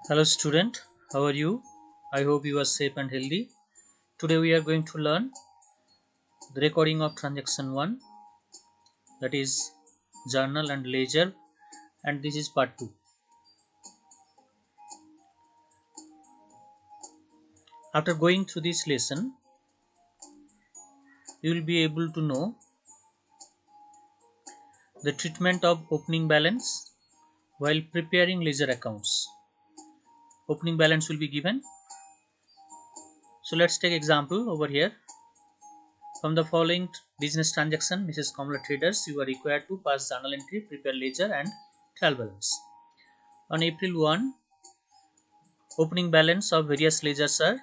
Hello student, how are you? I hope you are safe and healthy. Today we are going to learn the recording of transaction 1, that is journal and ledger, and this is part 2. After going through this lesson, you will be able to know the treatment of opening balance while preparing ledger accounts. Opening balance will be given. So let's take example over here. From the following business transaction, Mrs. Kamala Traders, you are required to pass journal entry, prepare ledger and trial balance. On April 1, opening balance of various ledgers are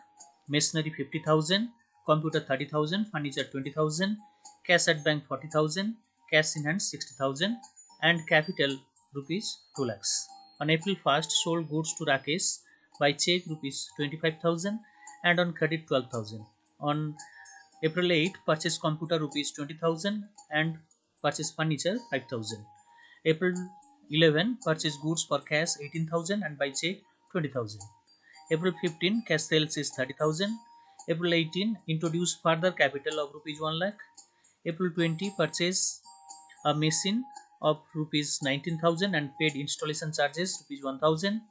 machinery 50,000, computer 30,000, furniture 20,000, cash at bank 40,000, cash in hand 60,000, and capital rupees 2 lakhs. On April 1st, sold goods to Rakesh by check rupees 25,000 and on credit 12,000. On April 8, purchase computer rupees 20,000 and purchase furniture 5,000. April 11, purchase goods for cash 18,000 and by check 20,000. April 15, cash sales is 30,000. April 18, introduce further capital of rupees 1 lakh. April 20, purchase a machine of rupees 19,000 and paid installation charges rupees 1,000.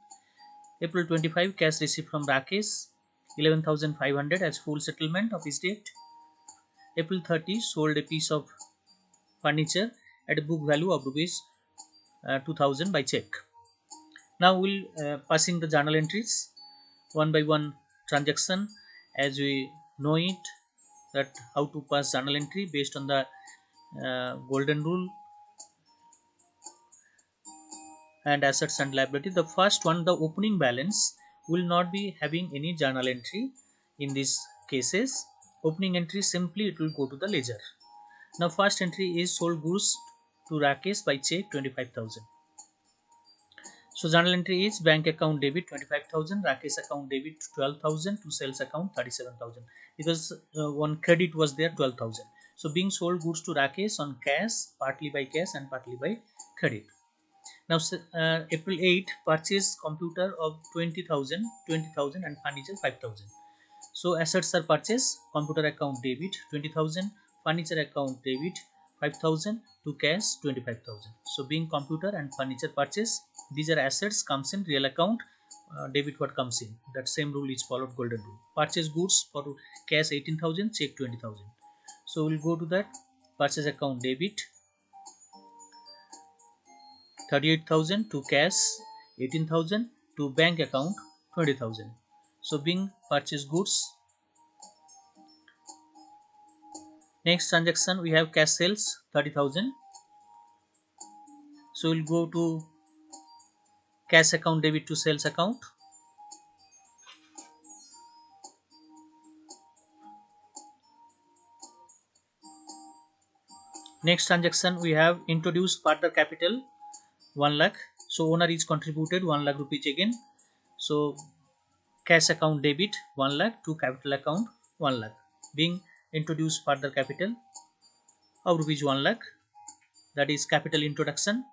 April 25, cash received from Rakesh 11,500 as full settlement of his debt. April 30, sold a piece of furniture at a book value of rupees 2,000 by check. Now we'll passing the journal entries one by one transaction as we know it, that how to pass journal entry based on the golden rule and assets and liability. The first one, the opening balance, will not be having any journal entry in these cases. Opening entry, simply it will go to the ledger. Now first entry is sold goods to Rakesh by check 25,000. So journal entry is bank account debit 25,000, Rakesh account debit 12,000, to sales account 37,000, because one credit was there 12,000. So being sold goods to Rakesh on cash, partly by cash and partly by credit. Now April 8, purchase computer of 20,000, 20,000 and furniture 5,000. So assets are purchased, computer account debit 20,000, furniture account debit 5,000, to cash 25,000. So being computer and furniture purchase, these are assets, comes in real account, debit what comes in. That same rule is followed, golden rule. Purchase goods for cash 18,000, check 20,000. So we'll go to that. Purchase account debit 38,000, to cash 18,000, to bank account 20,000. So being purchase goods. Next transaction we have cash sales 30,000. So we'll go to cash account debit to sales account. Next transaction we have introduced further capital 1 lakh. So owner is contributed 1 lakh rupees again. So cash account debit 1 lakh to capital account 1 lakh. Being introduced further capital of rupees 1 lakh, that is capital introduction.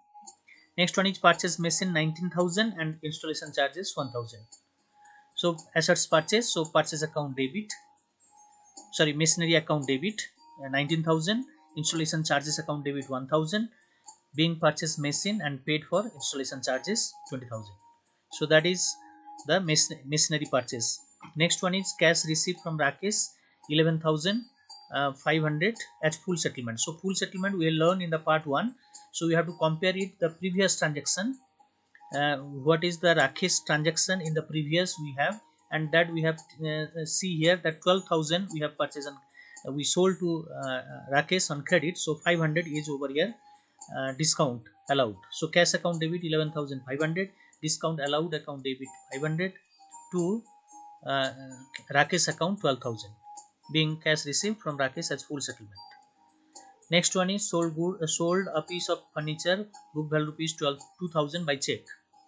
Next one is purchase machine 19,000 and installation charges 1,000. So assets purchase, so purchase account debit, sorry, machinery account debit 19,000, installation charges account debit 1,000, being purchased machine and paid for installation charges 20,000. So that is the machinery purchase. Next one is cash received from Rakesh 11,500 as full settlement. So full settlement we will learn in the part 1. So we have to compare it the previous transaction, what is the Rakesh transaction in the previous we have, and that we have see here that 12,000 we have purchased and we sold to Rakesh on credit. So 500 is over here discount allowed. So cash account debit 11,500, discount allowed account debit 500, to uh, Rakesh account 12,000, being cash received from Rakesh as full settlement. Next one is sold a piece of furniture, book value rupees 2,000 by check.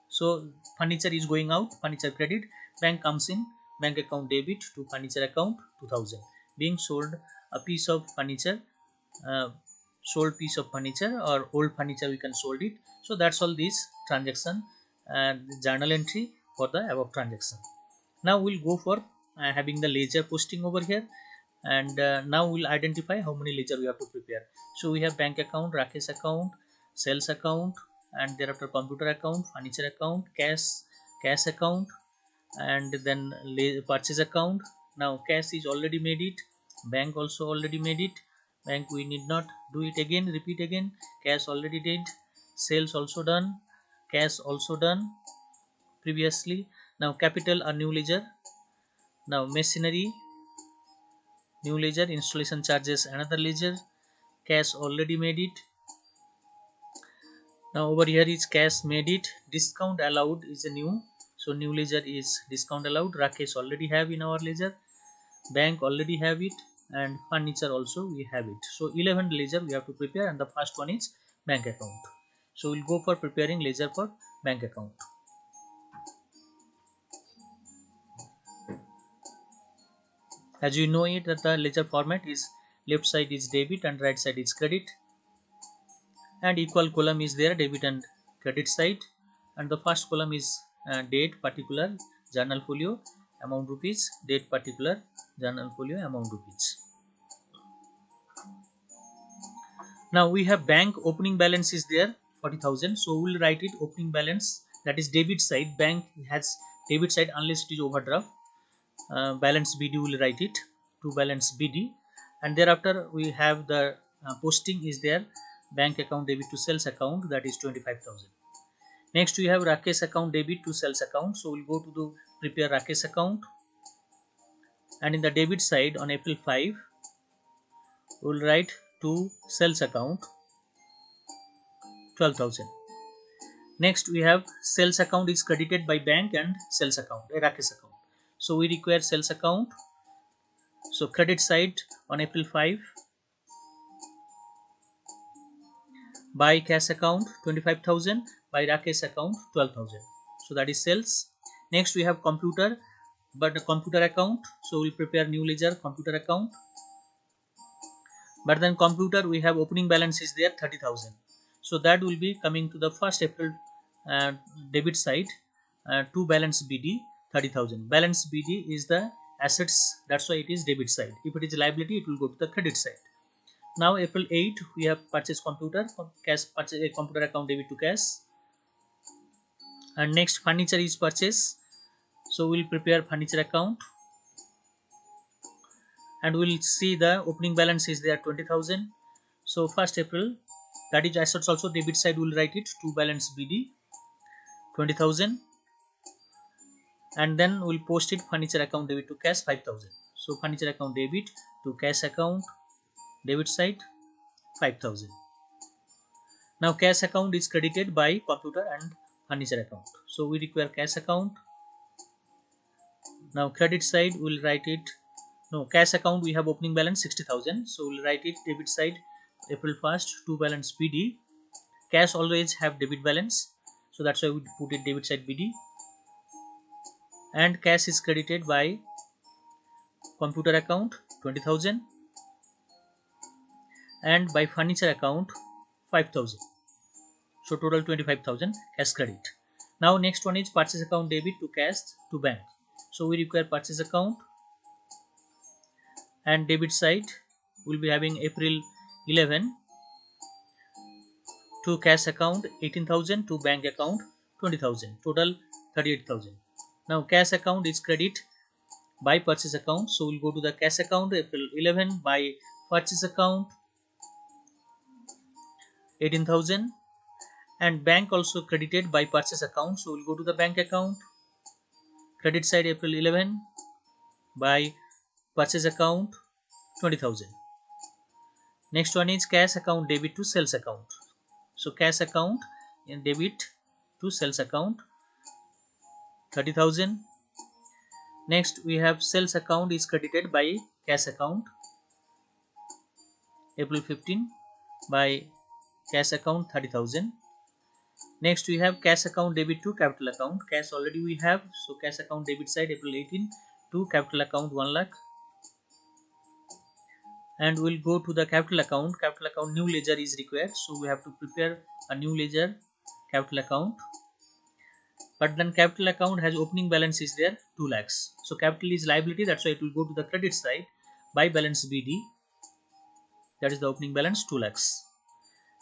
So furniture is going out, furniture credit, bank comes in, bank account debit to furniture account 2,000, being sold a piece of furniture, uh, sold piece of furniture or old furniture we can sold it. So that's all this transaction and journal entry. for the above transaction. Now we'll go for having the ledger posting over here, and now we'll identify how many ledger we have to prepare. So we have bank account, Rakesh account, sales account, and thereafter computer account, furniture account, cash account, and then purchase account. Now cash is already made it, bank also already made it, bank we need not do it again, repeat again. Cash already did, sales also done, cash also done previously. Now capital or new ledger. Now machinery, new ledger, installation charges another ledger, cash already made it. Now over here is cash made it, discount allowed is a new, so new ledger is discount allowed, Rakesh already have in our ledger, bank already have it, and furniture also we have it. So 11 ledger we have to prepare, and the first one is bank account. So we'll go for preparing ledger for bank account. As you know it that the ledger format is left side is debit and right side is credit, and equal column is there, debit and credit side, and the first column is date particular journal folio amount rupees, date particular journal folio amount rupees. Now we have bank opening balance is there 40,000, so we'll write it opening balance, that is debit side, bank has debit side unless it is overdraft. Balance BD will write it to balance BD, and thereafter we have the posting is there, bank account debit to sales account, that is 25,000. Next we have Rakesh account debit to sales account, so we'll go to the prepare Rakesh account, and in the debit side on April 5 we'll write to sales account 12,000. Next we have sales account is credited by bank and sales account Rakesh account, so we require sales account. So credit side on April 5 by cash account 25,000, by Rakesh account 12,000, so that is sales. Next we have computer, but the computer account, so we'll prepare new ledger computer account, but then computer we have opening balance is there 30,000, so that will be coming to the 1st April debit side to balance BD 30,000. Balance BD is the assets, that's why it is debit side. If it is liability it will go to the credit side. Now April 8 we have purchase computer, cash purchase a computer account debit to cash, and next furniture is purchase, so we'll prepare furniture account, and we'll see the opening balance is there 20,000, so 1st April, that is assets also debit side, will write it to balance BD 20,000, and then we'll post it furniture account debit to cash 5,000, so furniture account debit to cash account debit side 5,000. Now cash account is credited by computer and furniture account, so we require cash account. Now credit side we'll write it, no, cash account we have opening balance 60,000, so we'll write it debit side April 1st to balance BD. Cash always have debit balance, so that's why we put it debit side BD, and cash is credited by computer account 20,000, and by furniture account 5,000, so total 25,000 cash credit. Now next one is purchase account debit to cash to bank, so we require purchase account, and debit side will be having April 11 to cash account 18,000 to bank account 20,000, total 38,000. Now cash account is credit by purchase account, so we'll go to the cash account April 11 by purchase account 18,000, and bank also credited by purchase account, so we'll go to the bank account credit side April 11 by purchase account 20,000. Next one is cash account debit to sales account, so cash account in debit to sales account 30,000. Next we have sales account is credited by cash account April 15 by cash account 30,000. Next we have cash account debit to capital account, cash already we have, so cash account debit side April 18 to capital account 1 lakh, and we'll go to the capital account new ledger is required, so we have to prepare a new ledger capital account, but then capital account has opening balance is there 2 lakhs. So capital is liability, that's why it will go to the credit side by balance BD, that is the opening balance 2 lakhs.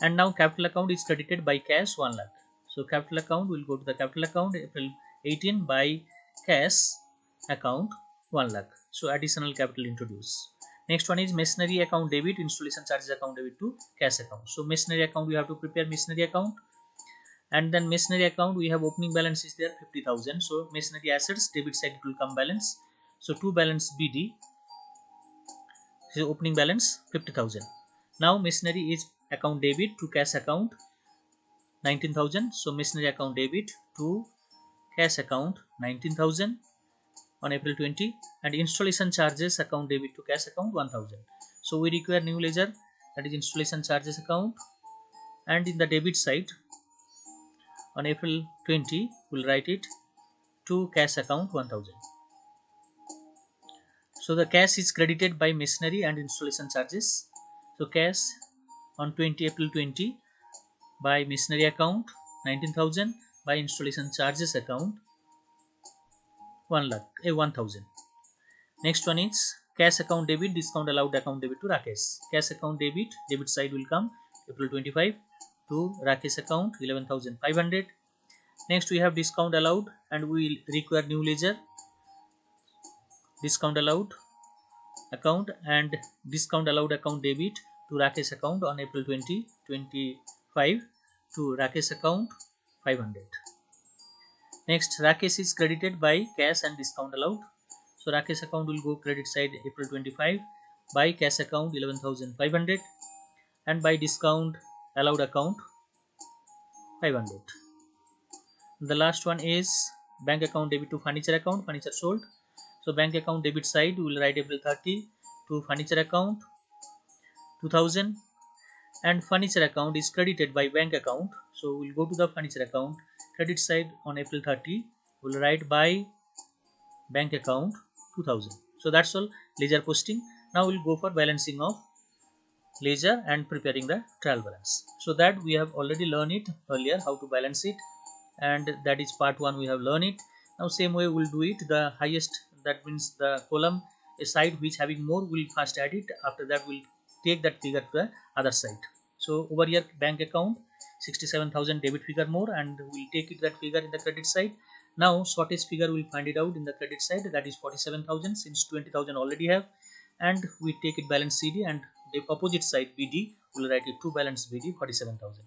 And now capital account is credited by cash 1 lakh. So capital account will go to the capital account April 18 by cash account 1 lakh. So additional capital introduced. Next one is machinery account debit, installation charges account debit to cash account. So machinery account we have to prepare machinery account, and then machinery account we have opening balance is there 50,000. So machinery assets debit side it will come balance. So to balance BD, this is opening balance 50,000. Now machinery is account debit to cash account 19,000. So machinery account debit to cash account 19,000 on April 20, and installation charges account debit to cash account 1,000. So we require new ledger, that is installation charges account, and in the debit side on April 20 we'll write it to cash account 1,000. So the cash is credited by machinery and installation charges. So cash on 20 April 20 by machinery account 19,000, by installation charges account 1,000. Next one is cash account debit, discount allowed account debit to Rakesh. Cash account debit side will come April 25 to Rakesh account 11,500. Next we have discount allowed, and we will require new ledger, discount allowed account and discount allowed account debit to Rakesh account on April 2025 to Rakesh account 500. Next Rakesh is credited by cash and discount allowed. So Rakesh account will go credit side April 25 by cash account 11,500 and by discount allowed account 500. The last one is bank account debit to furniture account, furniture sold. So bank account debit side we will write April 30 to furniture account 2,000, and furniture account is credited by bank account. So we'll go to the furniture account credit side on April 30, we'll write by bank account 2,000. So that's all ledger posting. Now we'll go for balancing of ledger and preparing the trial balance. So that we have already learned it earlier how to balance it, and that is part 1 we have learned it. Now same way we'll do it, the highest, that means the column a side which having more will first add it, after that we'll take that figure to the other side. So over here bank account 67,000 debit figure more, and we'll take it that figure in the credit side. Now shortage figure we'll find it out in the credit side, that is 47,000 since 20,000 already have, and we take it balance CD, and the opposite side BD will write it to balance BD 47,000.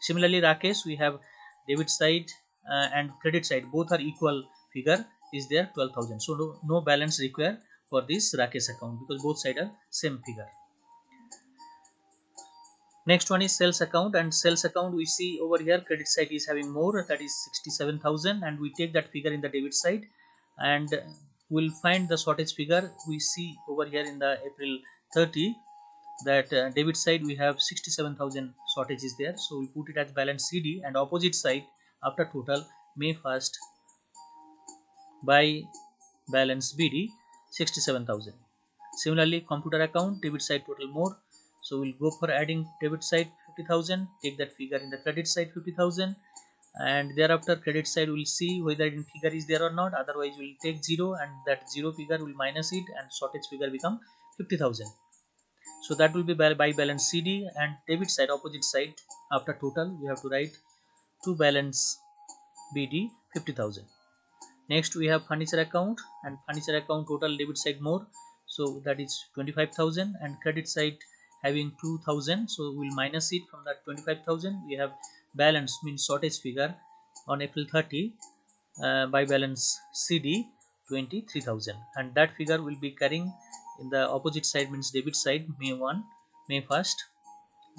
Similarly Rakesh we have debit side and credit side both are equal figure is there 12,000. So no balance required for this Rakesh account because both sides are same figure. Next one is sales account, and sales account we see over here credit side is having more, that is 67,000, and we take that figure in the debit side, and we'll find the shortage figure we see over here in the April 30, that debit side we have 67,000 shortage is there. So we put it as balance CD, and opposite side after total May 1st by balance BD 67,000. Similarly computer account debit side total more, so we'll go for adding debit side 50,000, take that figure in the credit side 50,000, and thereafter credit side we'll see whether in figure is there or not, otherwise we'll take 0 and that 0 figure will minus it and shortage figure become 50,000. So that will be by balance CD, and debit side opposite side after total we have to write to balance BD 50,000. Next we have furniture account, and furniture account total debit side more, so that is 25,000, and credit side having 2,000, so we'll minus it from that 25,000. We have balance means shortage figure on April 30 by balance CD 23,000, and that figure will be carrying in the opposite side means debit side May 1st,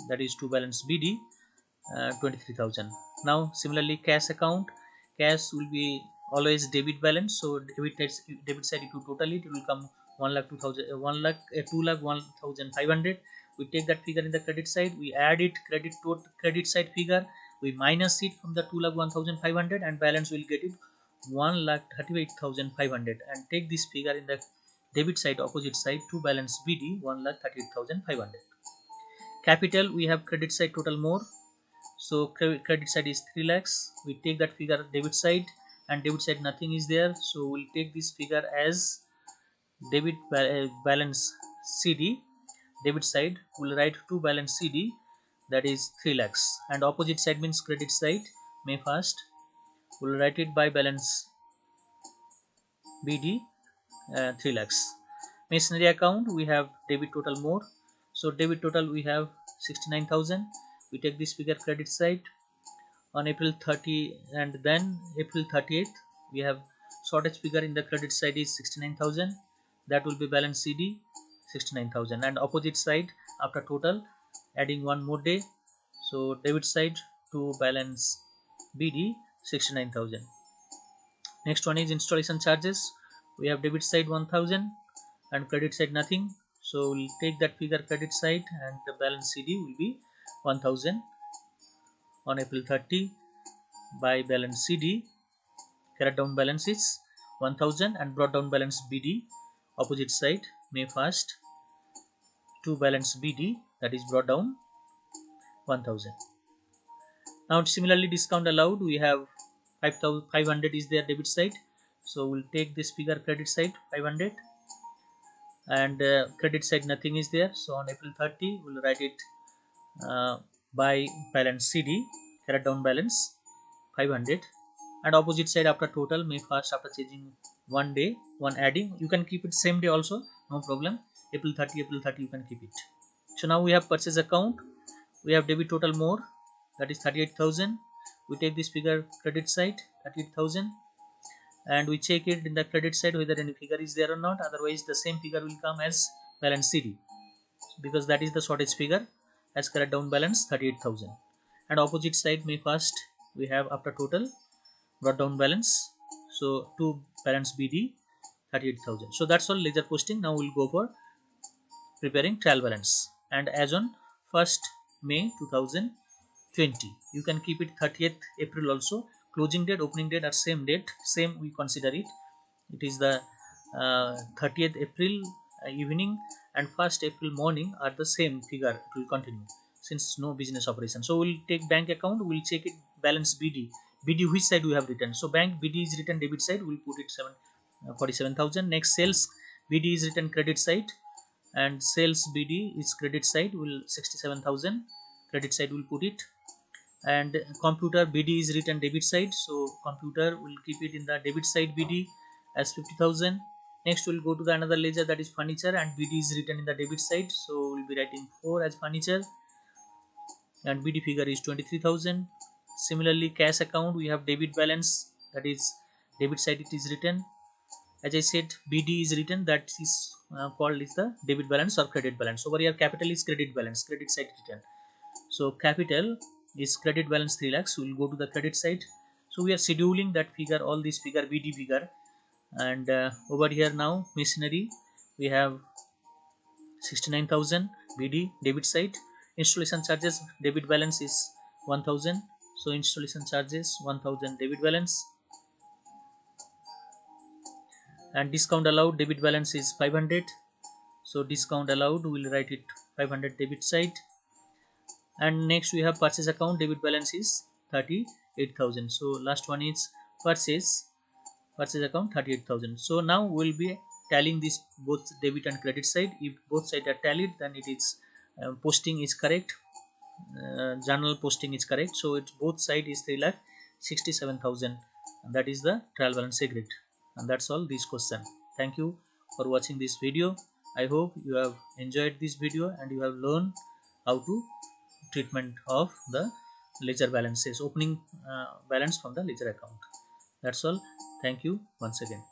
that is to balance BD 23,000. Now similarly cash account, cash will be always debit balance, so debit side if you total it will come 2,01,500. We take that figure in the credit side, we add it credit side figure, we minus it from the 2,01,500, and balance will get it 1,38,500, and take this figure in the debit side opposite side to balance BD 1,38,500. Capital we have credit side total more, so credit side is 3 lakhs, we take that figure debit side and debit side nothing is there, so we'll take this figure as balance CD. Debit side will write to balance CD, that is 3 lakhs, and opposite side means credit side May 1st, we'll write it by balance BD 3 lakhs. Machinery account we have debit total more, so debit total we have 69,000. We take this figure credit side on April 30, and then April 30th we have shortage figure in the credit side is 69,000, that will be balance CD 69,000, and opposite side after total adding one more day, so debit side to balance BD 69,000. Next one is installation charges. We have debit side 1000 and credit side nothing, so we'll take that figure credit side and the balance CD will be 1000 on April 30 by balance CD. Carried down balance is 1000 and brought down balance BD opposite side May 1st to balance BD, that is brought down 1000. Now similarly discount allowed we have 500 is there debit side, so we'll take this figure credit side 500 and credit side nothing is there, so on April 30 we'll write it by balance CD, carried down balance 500, and opposite side after total May 1st after changing one day one adding, you can keep it same day also, no problem. April 30 you can keep it. So now we have purchase account, we have debit total more, that is 38,000. We take this figure credit side 38,000 and we check it in the credit side whether any figure is there or not, otherwise the same figure will come as balance CD because that is the shortage figure as carried down balance 38,000, and opposite side May 1st we have after total brought down balance, so to balance BD 38,000. So that's all ledger posting. Now we'll go for preparing trial balance, and as on 1st May 2020 you can keep it 30th April also, closing date opening date are same date, same we consider it, it is the 30th April evening and 1st April morning are the same figure, it will continue since no business operation. So we'll take bank account, we'll check it balance BD which side we have written, so bank BD is written debit side, we'll put it 47,000. Next sales BD is written credit side and sales BD is credit side, will 67,000 credit side will put it, and computer BD is written debit side, so computer will keep it in the debit side BD as 50,000. Next we'll go to the another ledger, that is furniture, and BD is written in the debit side, so we'll be writing 4 as furniture and BD figure is 23,000. Similarly cash account we have debit balance, that is debit side it is written, as I said BD is written, that is called is the debit balance or credit balance. Over here capital is credit balance, credit side written, so capital is credit balance 3 lakhs, we will go to the credit side, so we are scheduling that figure, all this figure BD figure, and over here now machinery we have 69,000 BD debit side. Installation charges debit balance is 1000, so installation charges 1000 debit balance, and discount allowed debit balance is 500, so discount allowed we will write it 500 debit side, and next we have purchase account debit balance is 38,000, so last one is purchase account 38,000. So now we will be tallying this both debit and credit side, if both sides are tallied then it is posting is correct, journal posting is correct, so it's both side is 3,67,000, that is the trial balance agreed, and that's all this question. Thank you for watching this video. I hope you have enjoyed this video and you have learned how to treatment of the ledger balances, opening balance from the ledger account. That's all. Thank you once again.